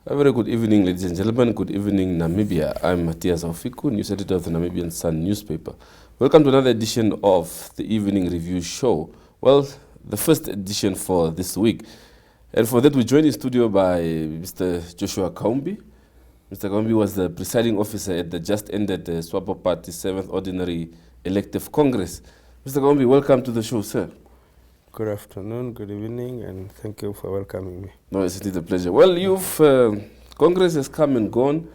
A very good evening, ladies and gentlemen. Good evening, Namibia. I'm Matthias Aufiku, news editor of the Namibian Sun newspaper. Welcome to another edition of the Evening Review Show. Well, the first edition for this week. And for that, we joined in studio by Mr. Joshua Kaumbi. Mr. Kaumbi was the presiding officer at the just ended Swapo Party 7th Ordinary Elective Congress. Mr. Kaumbi, welcome to the show, sir. Good afternoon, good evening, and thank you for welcoming me. No, it's indeed a pleasure. Well, Congress has come and gone.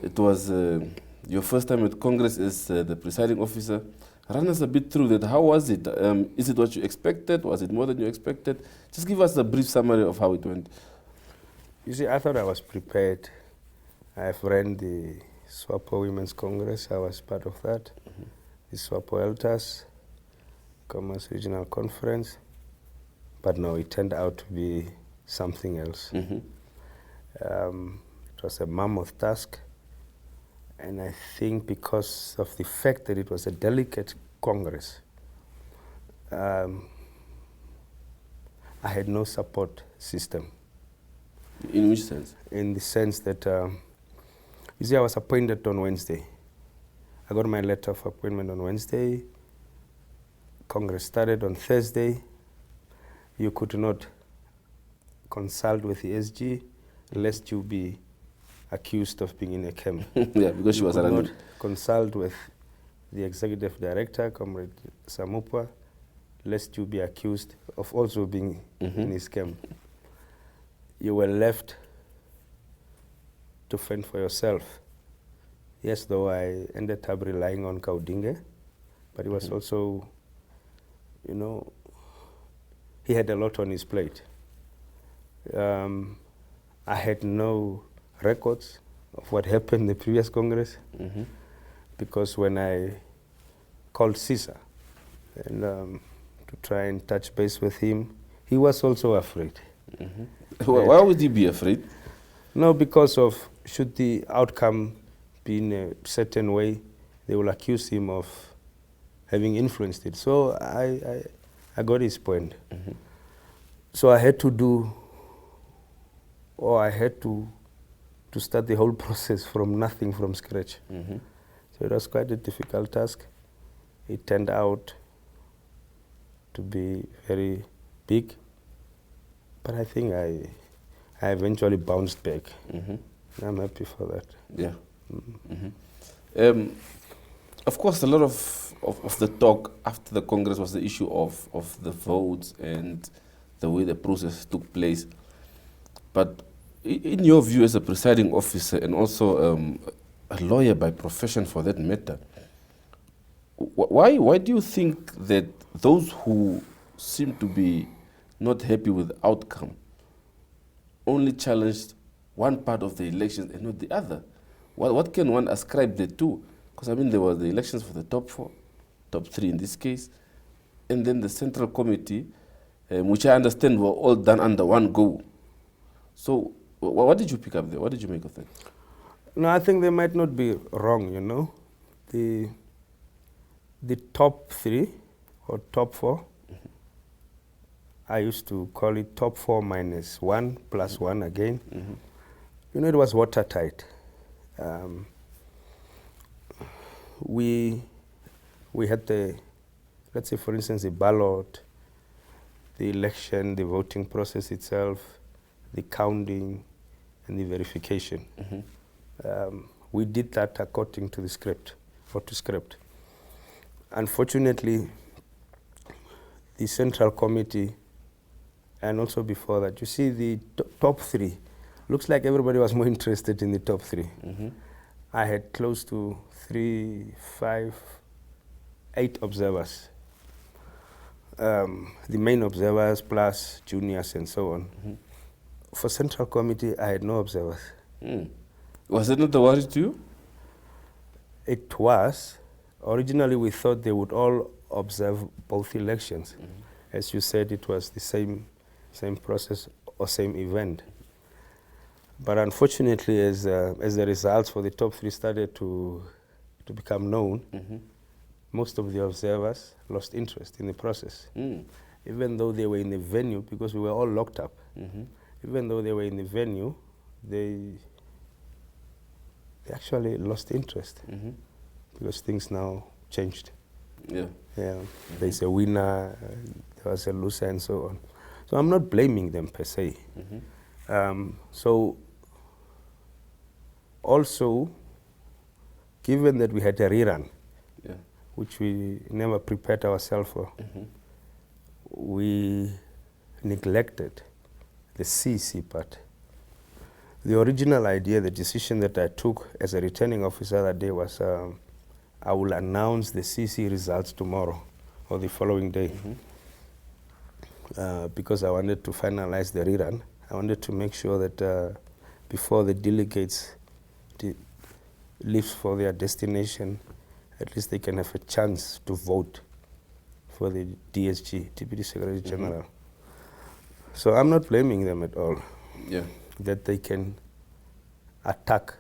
It was your first time at Congress as the presiding officer. Run us a bit through that. How was it? Is it what you expected? Was it more than you expected? Just give us a brief summary of how it went. You see, I thought I was prepared. I've ran the Swapo Women's Congress. I was part of that. The Swapo Elders Commerce Regional Conference. But no, it turned out to be something else. It was a mammoth task. And I think because of the fact that it was a delicate Congress, I had no support system. In which sense? In the sense that, you see, I was appointed on Wednesday. I got my letter of appointment on Wednesday. Congress started on Thursday. You could not consult with the SG lest you be accused of being in a camp. Yeah, because she was could around. not consult with the executive director, Comrade Samupwa, lest you be accused of also being in his camp. You were left to fend for yourself. Yes, though I ended up relying on Kaudinge, but it was also, you know, he had a lot on his plate. I had no records of what happened in the previous Congress, because when I called Caesar and to try and touch base with him, he was also afraid. Why would he be afraid? No, because of should the outcome be in a certain way, they will accuse him of having influenced it. So I got his point. So I had to do, or I had to start the whole process from nothing, from scratch. So it was quite a difficult task. It turned out to be very big, but I think I eventually bounced back. I'm happy for that. Yeah. Of course, a lot of the talk after the Congress was the issue of the votes and the way the process took place. But in your view as a presiding officer and also a lawyer by profession for that matter, why do you think that those who seem to be not happy with the outcome only challenged one part of the elections and not the other? What can one ascribe the two? Because I mean, there were the elections for the top 4, top 3 in this case, and then the Central Committee, which I understand were all done under one go. So what did you pick up there? What did you make of that? No, I think they might not be wrong, you know. The top 3 or top 4, I used to call it top 4 minus 1 plus 1 again. You know, it was watertight. We had the, let's say for instance, the ballot, the election, the voting process itself, the counting, and the verification. We did that according to the script, or to script. Unfortunately, the Central Committee, and also before that, you see the top 3, looks like everybody was more interested in the top 3. I had close to 3, 5, 8 observers. The main observers plus juniors and so on. For Central Committee, I had no observers. Was it not a worry to you? It was. Originally, we thought they would all observe both elections. As you said, it was the same process or same event. But unfortunately, as the results for the top 3 started to become known, most of the observers lost interest in the process. Even though they were in the venue, because we were all locked up, even though they were in the venue, they actually lost interest because things now changed. Yeah. Yeah, there's a winner, there was a loser, and so on. So I'm not blaming them per se. So also, given that we had a rerun, Yeah. which we never prepared ourselves for, we neglected the CC part. The original idea, the decision that I took as a returning officer that day was I will announce the CC results tomorrow or the following day because I wanted to finalize the rerun. I wanted to make sure that before the delegates leave for their destination, at least they can have a chance to vote for the DSG, Deputy Secretary General. So I'm not blaming them at all. Yeah. That they can attack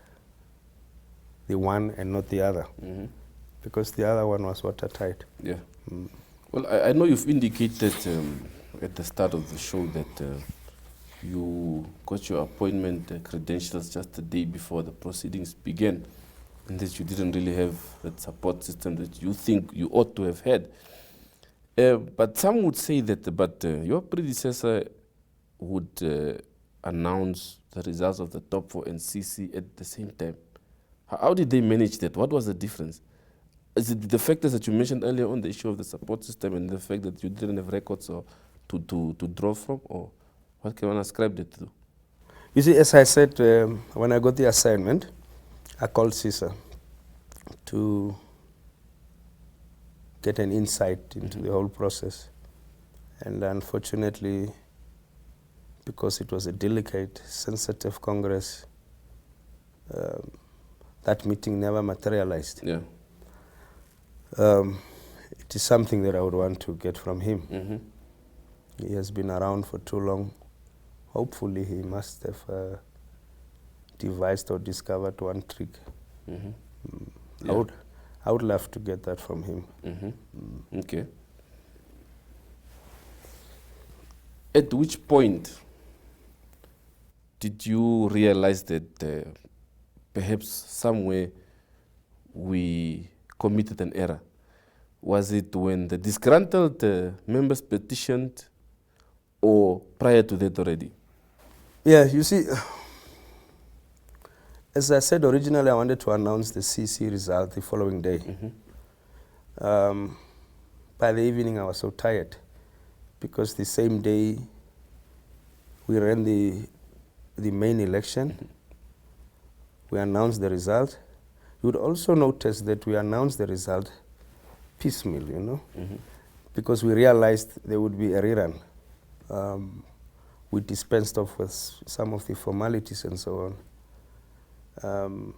the one and not the other, because the other one was watertight. Yeah. Well, I know you've indicated at the start of the show that you got your appointment credentials just the day before the proceedings began, and that you didn't really have that support system that you think you ought to have had. But some would say that, your predecessor would announce the results of the top 4 and CC at the same time. How did they manage that? What was the difference? Is it the factors that you mentioned earlier on, the issue of the support system and the fact that you didn't have records or to draw from, or what can one ascribe that to? You see, as I said, when I got the assignment, I called Caesar to get an insight into the whole process. And unfortunately, because it was a delicate, sensitive Congress, that meeting never materialized. Yeah. It is something that I would want to get from him. He has been around for too long. Hopefully he must have devised or discovered one trick. Yeah. I would love to get that from him. Okay. At which point did you realize that perhaps somewhere we committed an error? Was it when the disgruntled members petitioned, or prior to that already? Yeah, you see, as I said originally, I wanted to announce the CC result the following day. By the evening, I was so tired because the same day we ran the main election. We announced the result. You would also notice that we announced the result piecemeal, you know, because we realized there would be a rerun. We dispensed off with some of the formalities and so on.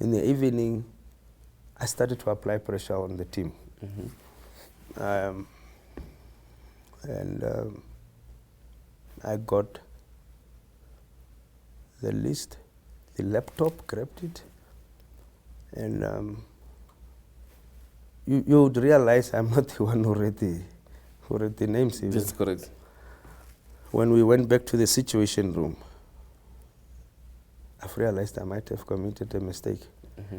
In the evening, I started to apply pressure on the team. I got the list, the laptop, grabbed it, and you would realize I'm not the one who read the names even. That's correct. When we went back to the Situation Room, I've realized I might have committed a mistake.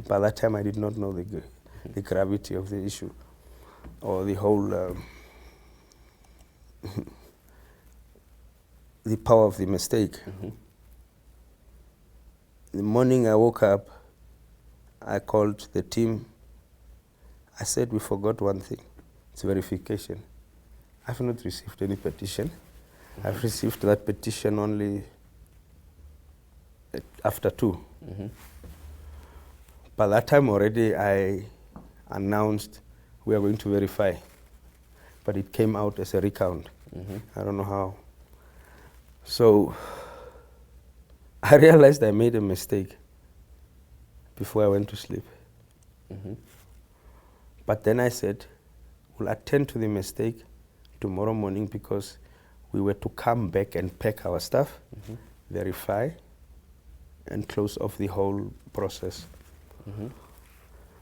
By that time, I did not know the gravity of the issue or the whole the power of the mistake. The morning I woke up, I called the team. I said, we forgot one thing. It's verification. I've not received any petition. I've received that petition only after 2. By that time already, I announced we are going to verify. But it came out as a recount. I don't know how. So I realized I made a mistake before I went to sleep. But then I said, we'll attend to the mistake tomorrow morning, because we were to come back and pack our stuff, verify, and close off the whole process.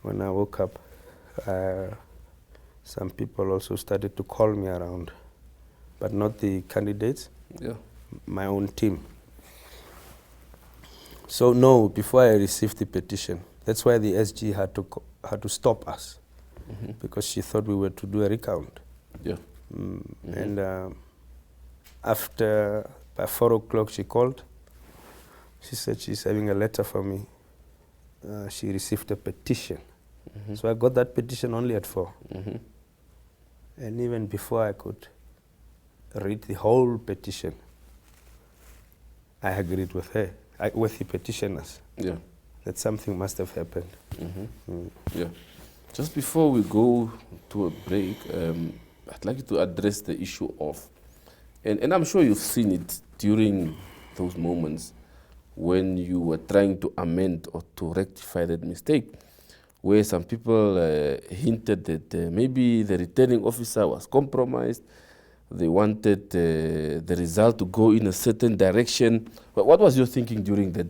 When I woke up, some people also started to call me around, but not the candidates, my own team. So no, before I received the petition, that's why the SG had to stop us, because she thought we were to do a recount. Yeah. And after, by 4 o'clock, she called. She said she's having a letter for me. She received a petition. So I got that petition only at 4. And even before I could read the whole petition, I agreed with her, with the petitioners, Yeah. that something must have happened. Yeah. Just before we go to a break, I'd like you to address the issue of, and I'm sure you've seen it during those moments when you were trying to amend or to rectify that mistake, where some people hinted that maybe the returning officer was compromised. They wanted the result to go in a certain direction. But what was your thinking during that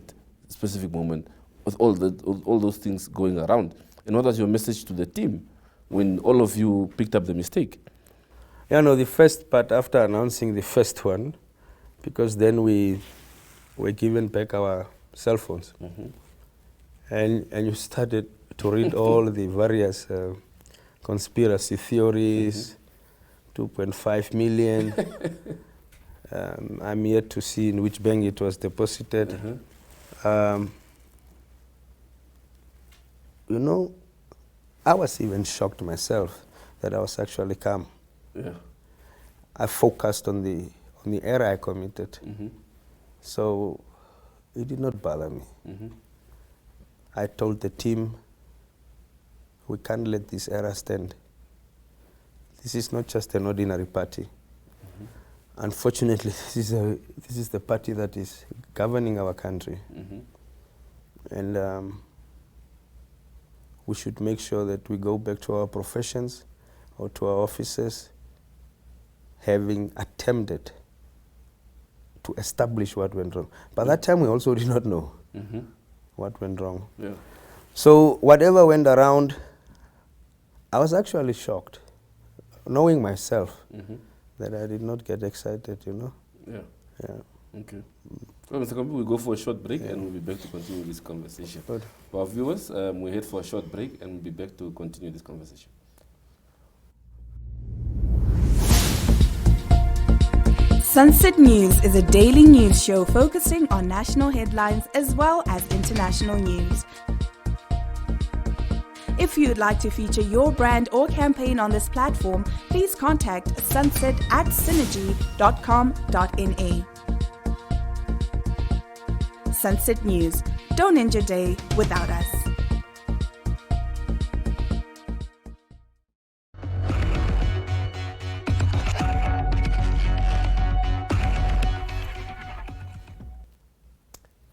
specific moment with all those things going around? And what was your message to the team when all of you picked up the mistake? Yeah, no, the first part, after announcing the first one, because then we were given back our cell phones. And you started to read all the various conspiracy theories, 2.5 million. I'm yet to see in which bank it was deposited. You know, I was even shocked myself that I was actually calm. Yeah. I focused on the error I committed. So it did not bother me. I told the team, we can't let this error stand. This is not just an ordinary party. Unfortunately, this is the party that is governing our country. And we should make sure that we go back to our professions or to our offices having attempted to establish what went wrong. By that time, we also did not know what went wrong. Yeah. So whatever went around, I was actually shocked, knowing myself that I did not get excited, you know. Yeah. Yeah. Okay. Well, Mr. Kaumbi, we'll go for a short break and we'll be back to continue this conversation. Good. For our viewers, we head for a short break and we'll be back to continue this conversation. Sunset News is a daily news show focusing on national headlines as well as international news. If you'd like to feature your brand or campaign on this platform, please contact sunset@synergy.com.na. Sunset News. Don't end your day without us.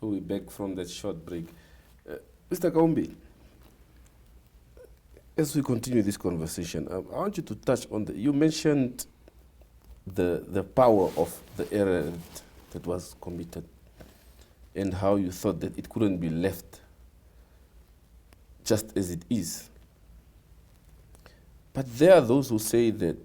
We'll be back from that short break. Mr. Kaumbi, as we continue this conversation, I want you to touch on you mentioned the power of the error that was committed and how you thought that it couldn't be left just as it is. But there are those who say that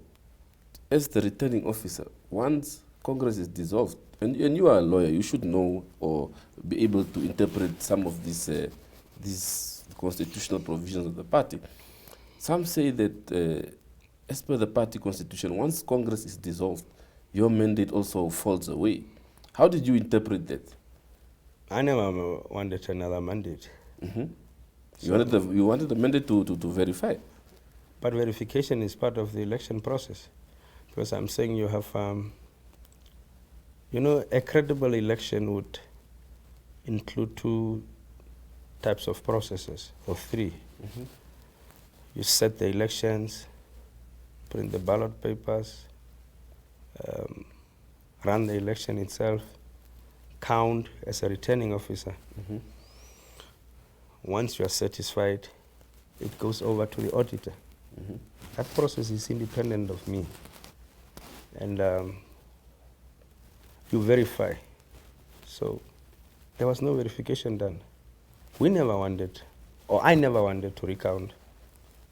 as the returning officer, once Congress is dissolved, and you are a lawyer, you should know or be able to interpret some of these constitutional provisions of the party. Some say that as per the party constitution, once Congress is dissolved, your mandate also falls away. How did you interpret that? I never wanted another mandate. You wanted the mandate to verify. But verification is part of the election process. Because I'm saying you have, a credible election would include 2 types of processes, or 3. You set the elections, print the ballot papers, run the election itself, count as a returning officer. Once you are satisfied, it goes over to the auditor. That process is independent of me. And you verify. So there was no verification done. We never wanted, or I never wanted to recount.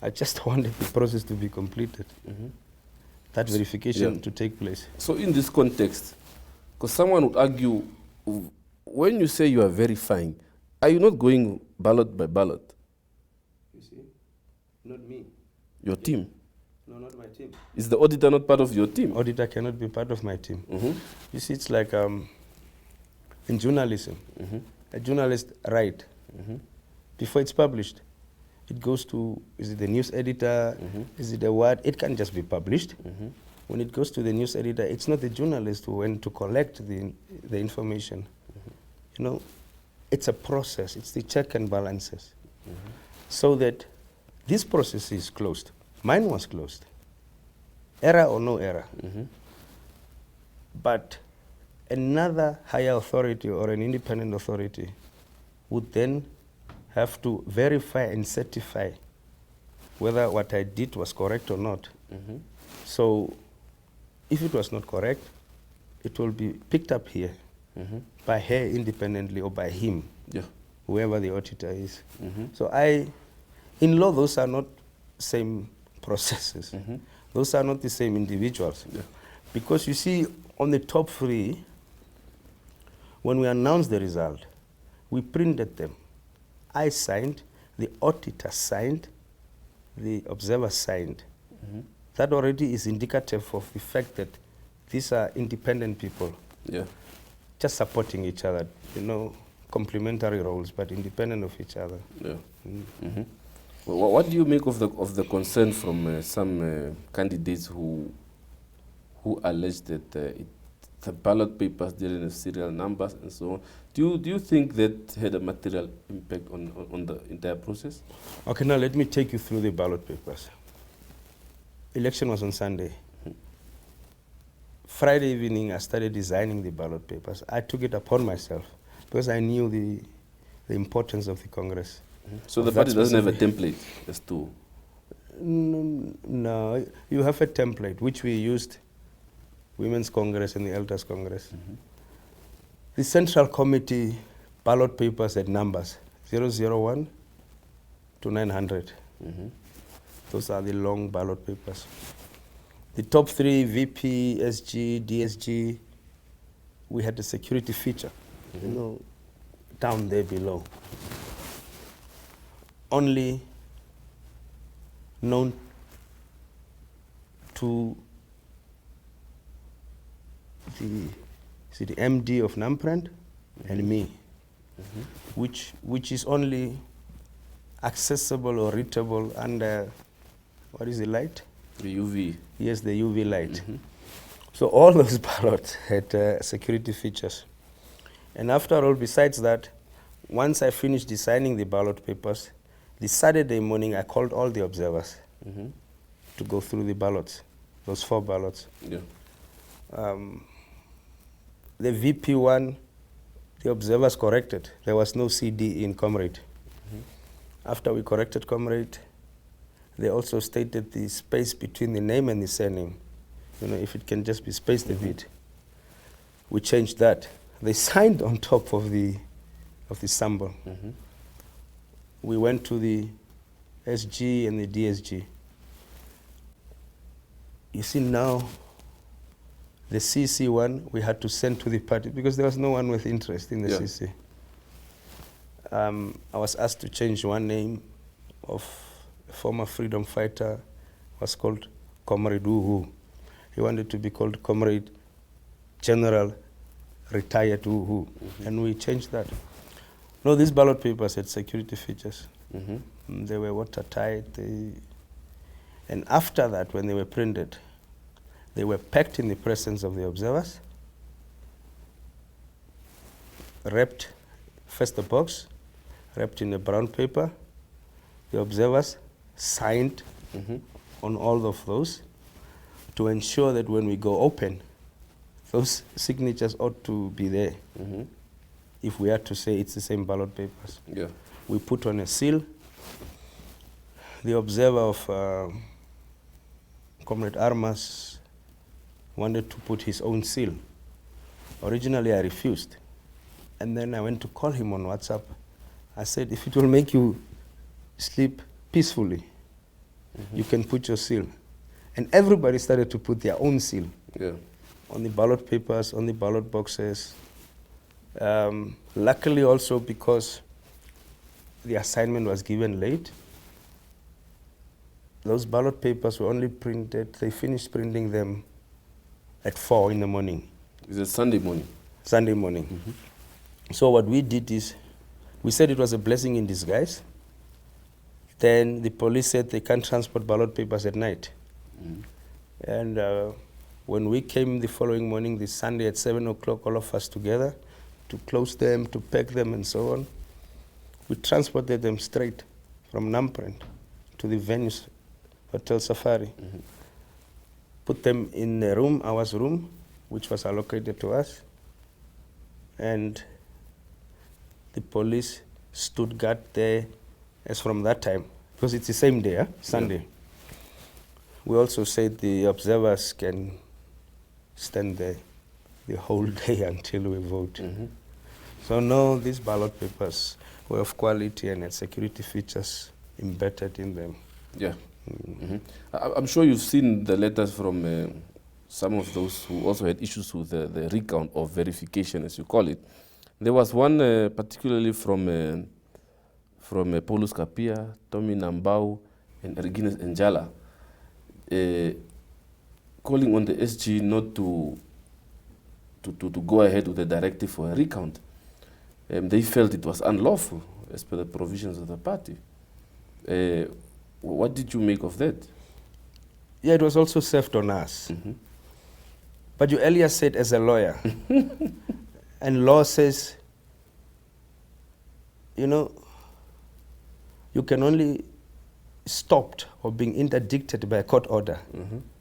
I just wanted the process to be completed. That verification to take place. So in this context, because someone would argue, when you say you are verifying, are you not going ballot by ballot? You see? Not me. Your team? No, not my team. Is the auditor not part of your team? Auditor cannot be part of my team. Mm-hmm. You see, it's like in journalism. Mm-hmm. A journalist write. Mm-hmm. Before it's published, it goes to, is it the news editor? Mm-hmm. Is it the what? It can't just be published. Mm-hmm. When it goes to the news editor, it's not the journalist who went to collect the information. Mm-hmm. You know, it's a process. It's the check and balances. Mm-hmm. So that this process is closed. Mine was closed. Error or no error. Mm-hmm. But another higher authority or an independent authority would then have to verify and certify whether what I did was correct or not. Mm-hmm. So if it was not correct, it will be picked up here Mm-hmm. by her independently or by him, Yeah. whoever the auditor is. Mm-hmm. So in law, those are not same processes. Mm-hmm. Those are not the same individuals. Yeah. Because you see, on the top three, when we announced the result, we printed them. I signed, the auditor signed, the observer signed. Mm-hmm. That already is indicative of the fact that these are independent people, Yeah. just supporting each other, you know, complementary roles, but independent of each other. Yeah. Mm. Mm-hmm. Well, what do you make of the concern from some candidates who allege that the ballot papers didn't have serial numbers and so on? Do you think that had a material impact on the entire process? Okay, now let me take you through the ballot papers. Election was on Sunday. Friday evening, I started designing the ballot papers. I took it upon myself because I knew the importance of the Congress. So Of the that party doesn't have a specific- template as to... No, you have a template which we used, Women's Congress and the Elders Congress. Mm-hmm. The Central Committee ballot papers had numbers 001 to 900. Mm-hmm. Those are the long ballot papers. The top three, VP, SG, DSG, we had the security feature, you know, down there below. Only known to the MD of Namprand and me, which is only accessible or readable under, what is the light? The UV. Yes, the UV light. Mm-hmm. So all those ballots had security features. And after all, besides that, once I finished designing the ballot papers, the Saturday morning I called all the observers Mm-hmm. to go through the ballots, those 4 ballots. Yeah. The VP one, the observers corrected. There was no CD in Comrade. After we corrected Comrade, they also stated the space between the name and the surname. You know, if it can just be spaced a bit. We changed that. They signed on top of the symbol. Mm-hmm. We went to the SG and the DSG. You see now, the CC one we had to send to the party because there was no one with interest in the Yeah. CC. I was asked to change one name of a former freedom fighter, was called Comrade Uhu. He wanted to be called Comrade General Retired Uhu, and we changed that. No, these ballot papers had security features. Mm-hmm. They were watertight. And after that, when they were printed, they were packed in the presence of the observers, wrapped, first the box, wrapped in a brown paper. The observers signed Mm-hmm. on all of those to ensure that when we go open, those signatures ought to be there. Mm-hmm. If we had to say it's the same ballot papers. Yeah. We put on a seal. The observer of Comrade Armas wanted to put his own seal. Originally, I refused. And then I went to call him on WhatsApp. I said, if it will make you sleep peacefully, you can put your seal. And everybody started to put their own seal Yeah. on the ballot papers, on the ballot boxes. Luckily also because the assignment was given late, those ballot papers were only printed, they finished printing them at 4 in the morning. It's a Sunday morning. Sunday morning. So what we did is, we said it was a blessing in disguise. Then the police said they can't transport ballot papers at night. And when we came the following morning, this Sunday at 7 o'clock, all of us together, to close them, to pack them and so on, we transported them straight from Namprend to the venues, Hotel Safari. Put them in a room, our room, which was allocated to us. And the police stood guard there as from that time, because it's the same day, Sunday. Yeah. We also said the observers can stand there the whole day until we vote. So no, these ballot papers were of quality and had security features embedded in them. Yeah. I'm sure you've seen the letters from some of those who also had issues with the recount or verification, as you call it. There was one particularly from Paulus Kapia, Tommy Nambau, and Regina Njala, calling on the SG not to go ahead with the directive for a recount. They felt it was unlawful as per the provisions of the party. What did you make of that? Yeah, it was also served on us. But you earlier said as a lawyer, and law says, you can only stopped or being interdicted by a court order.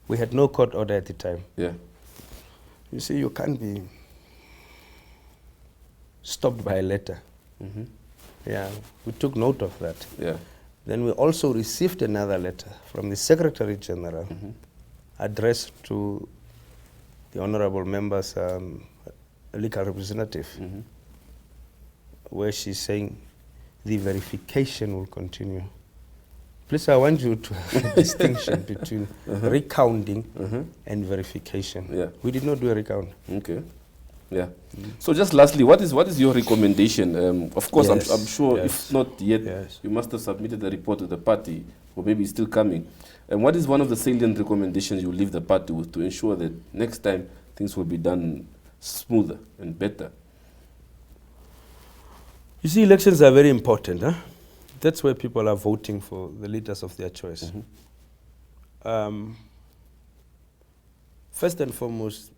We had no court order at the time. Yeah. You see, you can't be stopped by a letter. Yeah, we took note of that. Yeah. Then we also received another letter from the Secretary General addressed to the honorable member's legal representative, where she's saying the verification will continue. Please, I want you to have a distinction between recounting and verification. Yeah. We did not do a recount. Okay. Yeah. So just lastly, what is your recommendation? Of course, Yes, I'm sure yes, if not yet, yes. you must have submitted the report to the party, or maybe it's still coming. And what is one of the salient recommendations you leave the party with to ensure that next time things will be done smoother and better? You see, elections are very important. That's where people are voting for the leaders of their choice. First and foremost,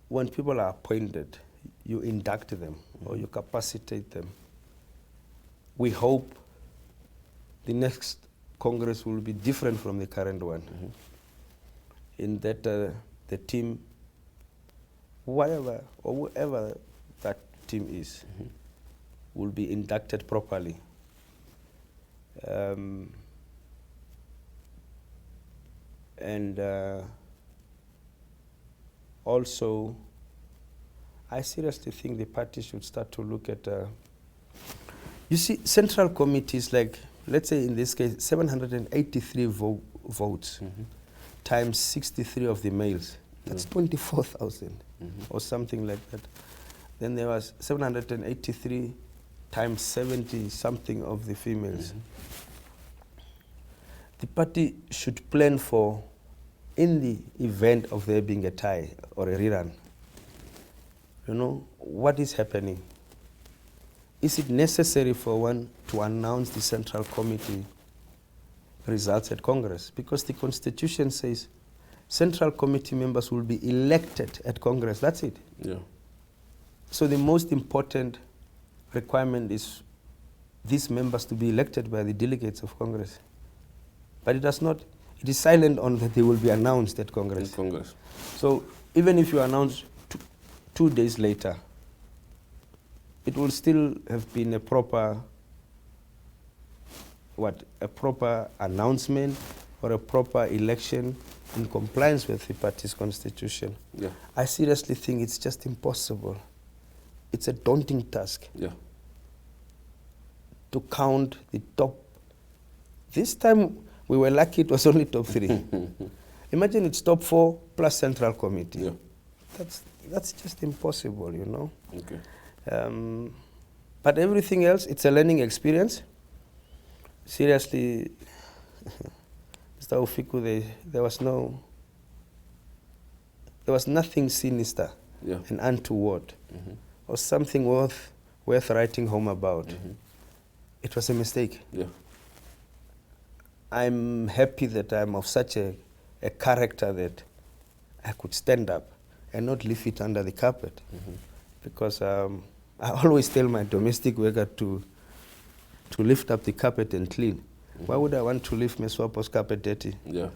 when people are appointed, you induct them or you capacitate them. We hope the next Congress will be different from the current one, in that the team, whatever or whoever that team is, will be inducted properly. Also, I seriously think the party should start to look at, you see, central committees, like, let's say in this case, 783 votes times 63 of the males. That's 24,000 or something like that. Then there was 783 times 70 something of the females. The party should plan for, in the event of there being a tie or a rerun, what is happening? Is it necessary for one to announce the central committee results at Congress? Because the Constitution says central committee members will be elected at Congress. That's it. Yeah. So the most important requirement is these members to be elected by the delegates of Congress. But it does not, it is silent on that they will be announced at Congress. In Congress. So even if you announce 2 days later, it will still have been a proper, a proper announcement or a proper election in compliance with the party's constitution. Yeah. I seriously think it's just impossible. It's a daunting task. Yeah. To count the top. This time we were lucky it was only top 3. Imagine it's top 4 plus central committee. Yeah. that's just impossible, you know. Okay. But everything else, it's a learning experience. Seriously, Mr. Ufiku, there was nothing sinister and untoward, or something worth writing home about. It was a mistake. Yeah. I'm happy that I'm of such a character that I could stand up and not leave it under the carpet. Because I always tell my domestic worker to lift up the carpet and clean. Why would I want to leave my Swapo's carpet dirty? Yeah.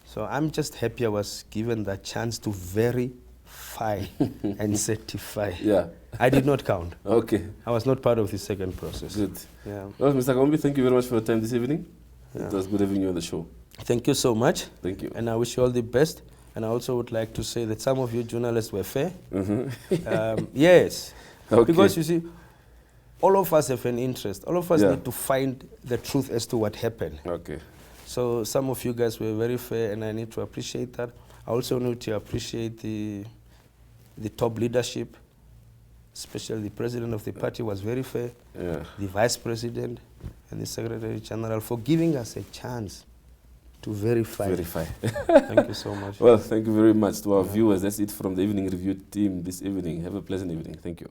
So I'm just happy I was given the chance to verify and certify. Yeah. I did not count. Okay. I was not part of the second process. Good. Yeah. Well, Mr. Kaumbi, thank you very much for your time this evening. It was good having you on the show. Thank you so much. Thank you. And I wish you all the best. And I also would like to say that some of you journalists were fair. Yes. Okay. Because you see, all of us have an interest. All of us Yeah. need to find the truth as to what happened. Okay. So some of you guys were very fair, and I need to appreciate that. I also need to appreciate the top leadership, especially the president of the party was very fair, Yeah. the vice president and the secretary general for giving us a chance to verify. Thank you so much. Well, thank you very much to our viewers. That's it from the Evening Review team this evening. Have a pleasant evening. Thank you.